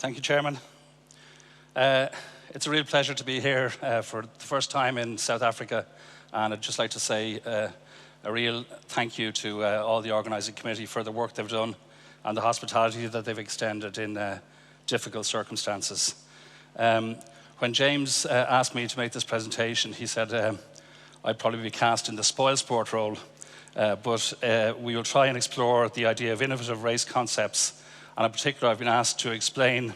Thank you, Chairman. It's a real pleasure to be here for the first time in South Africa, and I'd just like to say a real thank you to all the organising committee for the work they've done and the hospitality that they've extended in difficult circumstances. When James asked me to make this presentation, he said I'd probably be cast in the spoilsport role, but we will try and explore the idea of innovative race concepts. And in particular, I've been asked to explain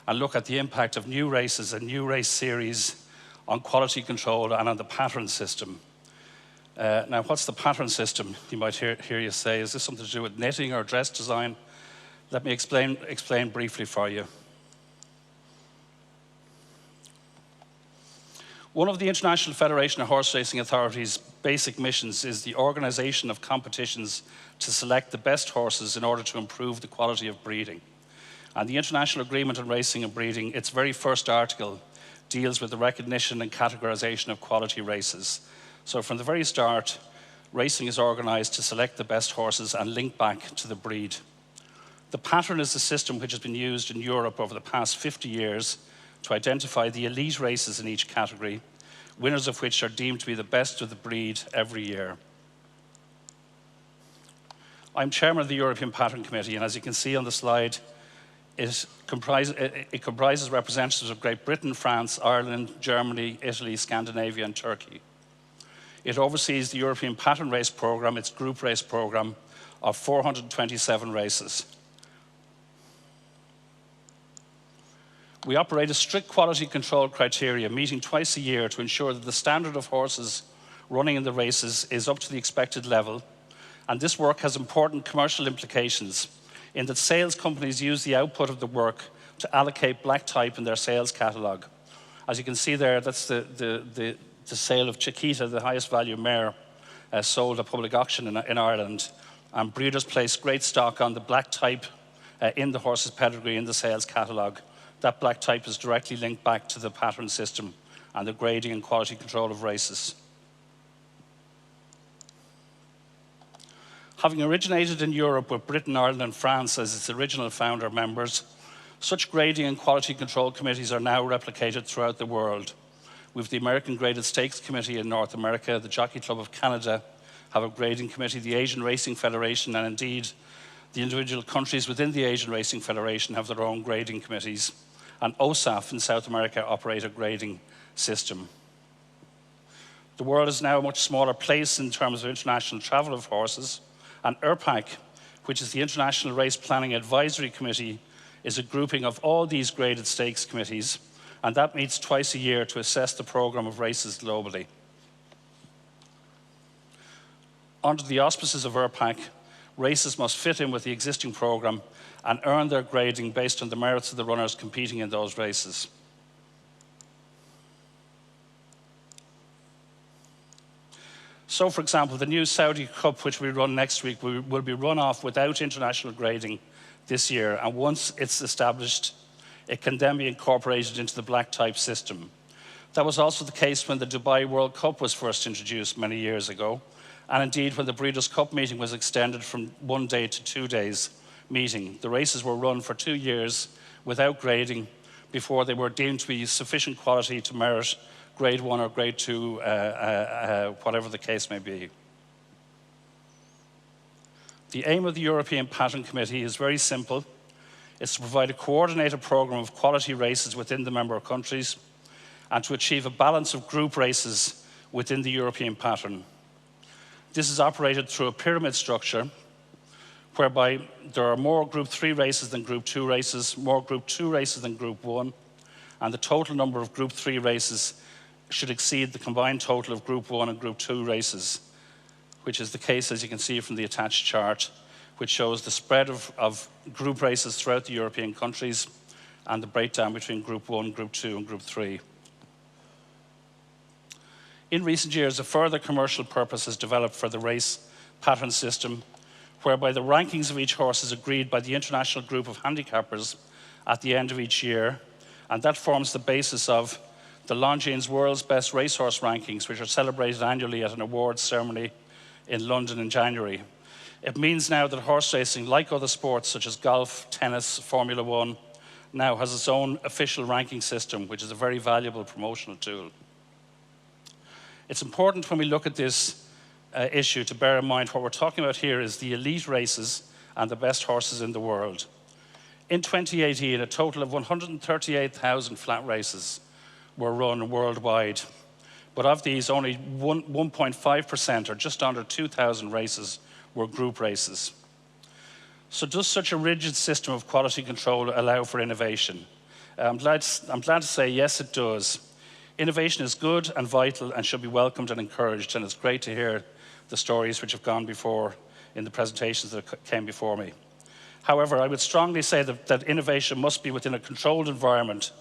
and look at the impact of new races and new race series on quality control and on the pattern system. Now, what's the pattern system? You might hear you say, is this something to do with knitting or dress design? Let me explain briefly for you. One of the International Federation of Horse Racing Authority's basic missions is the organisation of competitions to select the best horses in order to improve the quality of breeding. And the International Agreement on Racing and Breeding, its very first article, deals with the recognition and categorisation of quality races. So from the very start, racing is organised to select the best horses and link back to the breed. The pattern is a system which has been used in Europe over the past 50 years to identify the elite races in each category, winners of which are deemed to be the best of the breed every year. I'm chairman of the European Pattern Committee, and as you can see on the slide, it comprises representatives of Great Britain, France, Ireland, Germany, Italy, Scandinavia, and Turkey. It oversees the European Pattern Race Programme, its group race programme of 427 races. We operate a strict quality control criteria, meeting twice a year to ensure that the standard of horses running in the races is up to the expected level. And this work has important commercial implications in that sales companies use the output of the work to allocate black type in their sales catalogue. As you can see there, that's the sale of Chiquita, the highest value mare sold at public auction in Ireland. And breeders place great stock on the black type in the horse's pedigree in the sales catalogue. That black type is directly linked back to the pattern system and the grading and quality control of races. Having originated in Europe with Britain, Ireland, and France as its original founder members, such grading and quality control committees are now replicated throughout the world. With the American Graded Stakes Committee in North America, the Jockey Club of Canada have a grading committee, the Asian Racing Federation, and indeed the individual countries within the Asian Racing Federation have their own grading committees. And OSAF in South America operate a grading system. The world is now a much smaller place in terms of international travel of horses, and IRPAC, which is the International Race Planning Advisory Committee, is a grouping of all these graded stakes committees, and that meets twice a year to assess the programme of races globally. Under the auspices of IRPAC, races must fit in with the existing programme and earn their grading based on the merits of the runners competing in those races. So, for example, the new Saudi Cup, which we run next week, will be run off without international grading this year, and once it's established, it can then be incorporated into the black type system. That was also the case when the Dubai World Cup was first introduced many years ago, and indeed when the Breeders' Cup meeting was extended from 1 day to 2 days meeting. The races were run for 2 years without grading before they were deemed to be sufficient quality to merit grade 1 or grade 2, whatever the case may be. The aim of the European Pattern Committee is very simple. It's to provide a coordinated programme of quality races within the member countries and to achieve a balance of group races within the European pattern. This is operated through a pyramid structure whereby there are more Group 3 races than Group 2 races, more Group 2 races than Group 1, and the total number of Group 3 races should exceed the combined total of Group 1 and Group 2 races, which is the case, as you can see from the attached chart, which shows the spread of group races throughout the European countries and the breakdown between Group 1, Group 2, and Group 3. In recent years, a further commercial purpose has developed for the race pattern system, whereby the rankings of each horse is agreed by the International Group of Handicappers at the end of each year, and that forms the basis of the Longines World's Best Racehorse Rankings, which are celebrated annually at an awards ceremony in London in January. It means now that horse racing, like other sports such as golf, tennis, Formula 1, now has its own official ranking system, which is a very valuable promotional tool. It's important when we look at this issue to bear in mind what we're talking about here is the elite races and the best horses in the world. In 2018, a total of 138,000 flat races were run worldwide, but of these, only 1.5%, or just under 2,000 races, were group races. So does such a rigid system of quality control allow for innovation? I'm glad to say yes, it does. Innovation is good and vital and should be welcomed and encouraged, and it's great to hear the stories which have gone before in the presentations that came before me. However, I would strongly say that innovation must be within a controlled environment,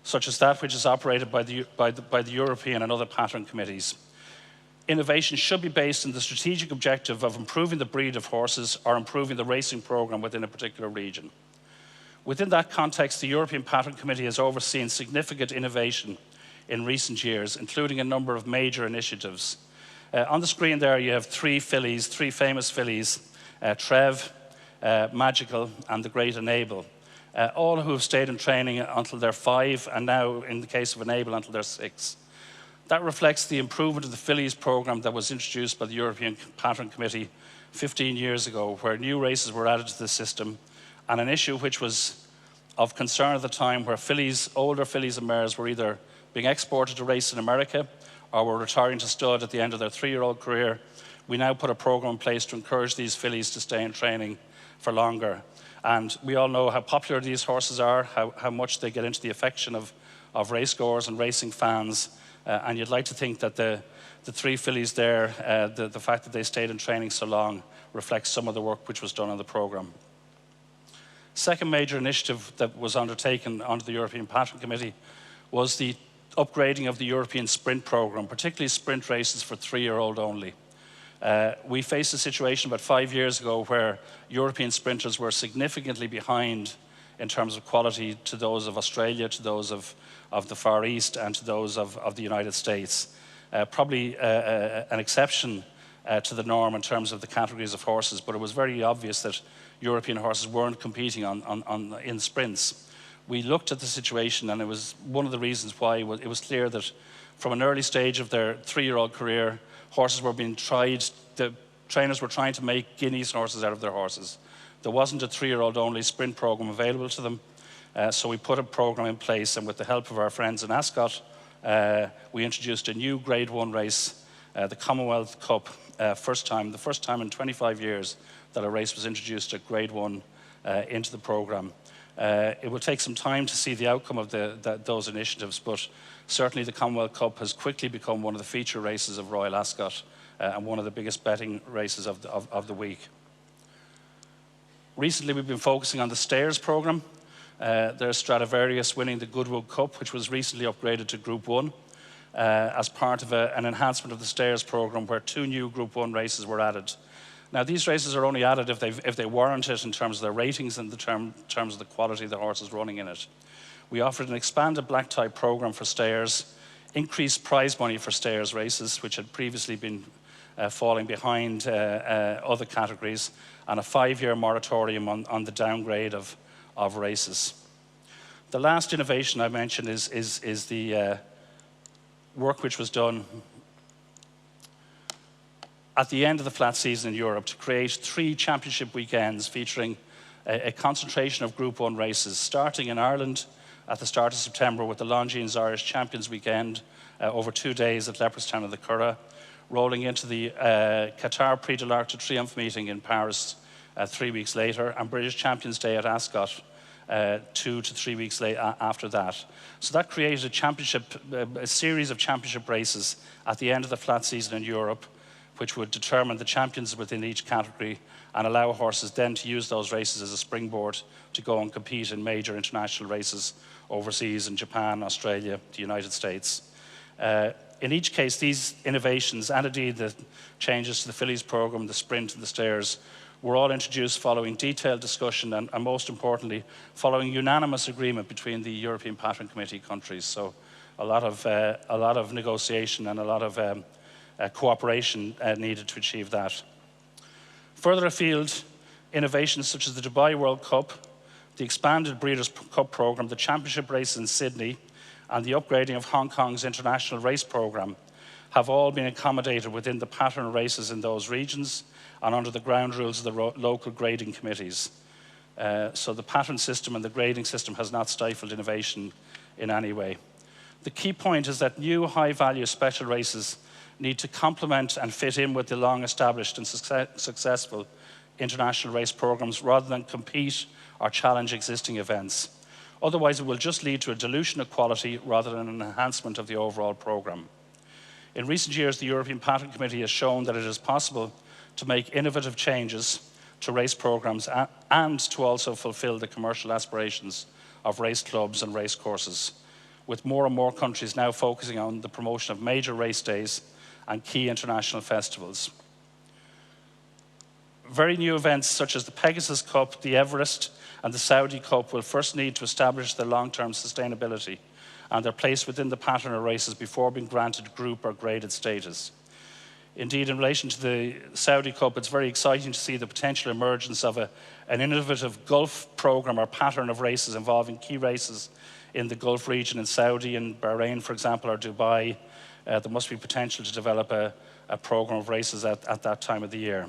such as that which is operated by the European and other pattern committees. Innovation should be based on the strategic objective of improving the breed of horses or improving the racing program within a particular region. Within that context, the European Pattern Committee has overseen significant innovation in recent years, including a number of major initiatives. On the screen there, you have three famous fillies, Trev, Magical, and the Great Enable, all who have stayed in training until they're 5, and now, in the case of Enable, until they're 6. That reflects the improvement of the fillies program that was introduced by the European Pattern Committee 15 years ago, where new races were added to the system, and an issue which was of concern at the time, where older fillies and mares were either being exported to race in America or were retiring to stud at the end of their 3-year-old career. We now put a program in place to encourage these fillies to stay in training for longer. And we all know how popular these horses are, how much they get into the affection of racegoers and racing fans. And you'd like to think that the 3 fillies there, the fact that they stayed in training so long, reflects some of the work which was done on the program. Second major initiative that was undertaken under the European Pattern Committee was the upgrading of the European sprint program, particularly sprint races for 3-year-old only. We faced a situation about 5 years ago where European sprinters were significantly behind in terms of quality to those of Australia, to those of the Far East, and to those of the United States. Probably an exception to the norm in terms of the categories of horses, but it was very obvious that European horses weren't competing in sprints. We looked at the situation, and it was one of the reasons why it was clear that from an early stage of their 3-year-old career, horses were being tried. The trainers were trying to make Guineas horses out of their horses. There wasn't a 3-year-old only sprint program available to them, so we put a program in place, and with the help of our friends in Ascot, we introduced a new Grade 1 race, the Commonwealth Cup, the first time in 25 years that a race was introduced at Grade 1 into the program. It will take some time to see the outcome of those initiatives, but certainly the Commonwealth Cup has quickly become one of the feature races of Royal Ascot and one of the biggest betting races of the week. Recently, we've been focusing on the Stayers program. There's Stradivarius winning the Goodwood Cup, which was recently upgraded to Group 1 as part of an enhancement of the Stayers program, where 2 new Group 1 races were added. Now, these races are only added if they warrant it in terms of their ratings and in terms of the quality of the horses running in it. We offered an expanded black tie program for stayers, increased prize money for stayers races, which had previously been falling behind other categories, and a 5-year moratorium on the downgrade of races. The last innovation I mentioned is the work which was done at the end of the flat season in Europe to create 3 championship weekends featuring a concentration of Group 1 races, starting in Ireland at the start of September with the Longines Irish Champions Weekend over 2 days at Leopardstown and the Curragh, rolling into the Qatar Prix de l'Arc de Triomphe meeting in Paris 3 weeks later, and British Champions Day at Ascot 2 to 3 weeks after that. So that created a series of championship races at the end of the flat season in Europe, which would determine the champions within each category and allow horses then to use those races as a springboard to go and compete in major international races overseas in Japan, Australia, the United States. In each case, these innovations, and indeed the changes to the fillies program, the sprint and the stayers, were all introduced following detailed discussion and most importantly, following unanimous agreement between the European Pattern Committee countries. So a lot of negotiation and a lot of cooperation needed to achieve that. Further afield, innovations such as the Dubai World Cup, the expanded Breeders' Cup programme, the championship race in Sydney, and the upgrading of Hong Kong's international race programme have all been accommodated within the pattern races in those regions and under the ground rules of the local grading committees. So the pattern system and the grading system has not stifled innovation in any way. The key point is that new high-value special races need to complement and fit in with the long-established and successful international race programs rather than compete or challenge existing events. Otherwise, it will just lead to a dilution of quality rather than an enhancement of the overall program. In recent years, the European Pattern Committee has shown that it is possible to make innovative changes to race programs and to also fulfill the commercial aspirations of race clubs and race courses, with more and more countries now focusing on the promotion of major race days and key international festivals. Very new events such as the Pegasus Cup, the Everest, and the Saudi Cup will first need to establish their long-term sustainability and their place within the pattern of races before being granted group or graded status. Indeed, in relation to the Saudi Cup, it's very exciting to see the potential emergence of an innovative Gulf program or pattern of races involving key races in the Gulf region in Saudi and Bahrain, for example, or Dubai. There must be potential to develop a program of races at that time of the year.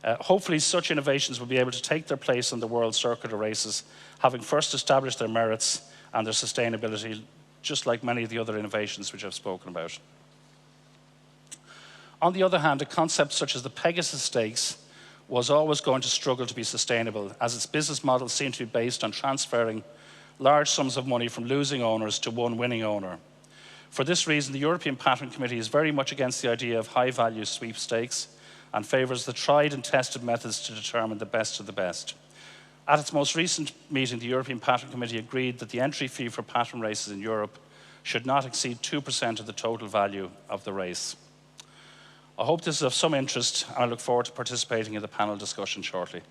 Hopefully, such innovations will be able to take their place on the world circuit of races, having first established their merits and their sustainability, just like many of the other innovations which I've spoken about. On the other hand, a concept such as the Pegasus Stakes was always going to struggle to be sustainable, as its business model seemed to be based on transferring large sums of money from losing owners to one winning owner. For this reason, the European Pattern Committee is very much against the idea of high-value sweepstakes and favours the tried and tested methods to determine the best of the best. At its most recent meeting, the European Pattern Committee agreed that the entry fee for pattern races in Europe should not exceed 2% of the total value of the race. I hope this is of some interest, and I look forward to participating in the panel discussion shortly.